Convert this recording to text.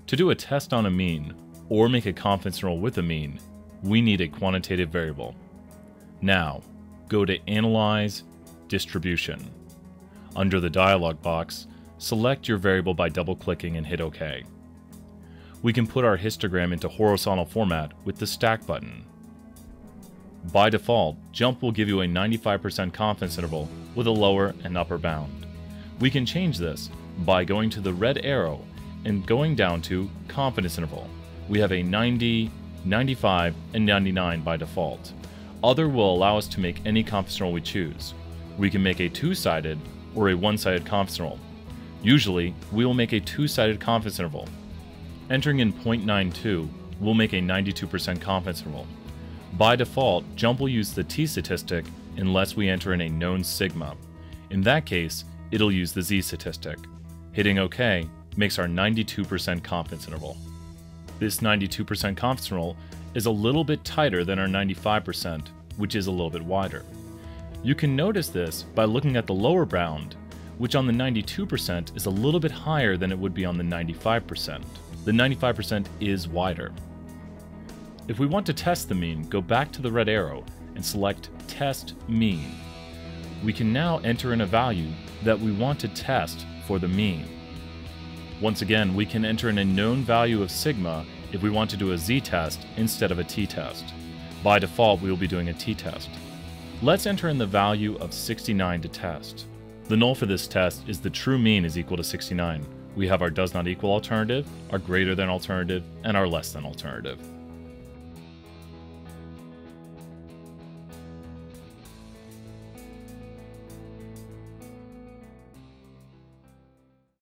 To do a test on a mean, or make a confidence interval with a mean, we need a quantitative variable. Now, go to Analyze, Distribution. Under the dialog box, select your variable by double-clicking and hit OK. We can put our histogram into horizontal format with the Stack button. By default, JMP will give you a 95% confidence interval with a lower and upper bound. We can change this by going to the red arrow and going down to confidence interval. We have a 90, 95, and 99 by default. Other will allow us to make any confidence interval we choose. We can make a two-sided or a one-sided confidence interval. Usually, we will make a two-sided confidence interval. Entering in 0.92 will make a 92% confidence interval. By default, JMP will use the t-statistic unless we enter in a known sigma. In that case, it'll use the z-statistic. Hitting OK makes our 92% confidence interval. This 92% confidence interval is a little bit tighter than our 95%, which is a little bit wider. You can notice this by looking at the lower bound, which on the 92% is a little bit higher than it would be on the 95%. The 95% is wider. If we want to test the mean, go back to the red arrow and select Test Mean. We can now enter in a value that we want to test for the mean. Once again, we can enter in a known value of sigma if we want to do a z-test instead of a t-test. By default, we will be doing a t-test. Let's enter in the value of 69 to test. The null for this test is the true mean is equal to 69. We have our does not equal alternative, our greater than alternative, and our less than alternative.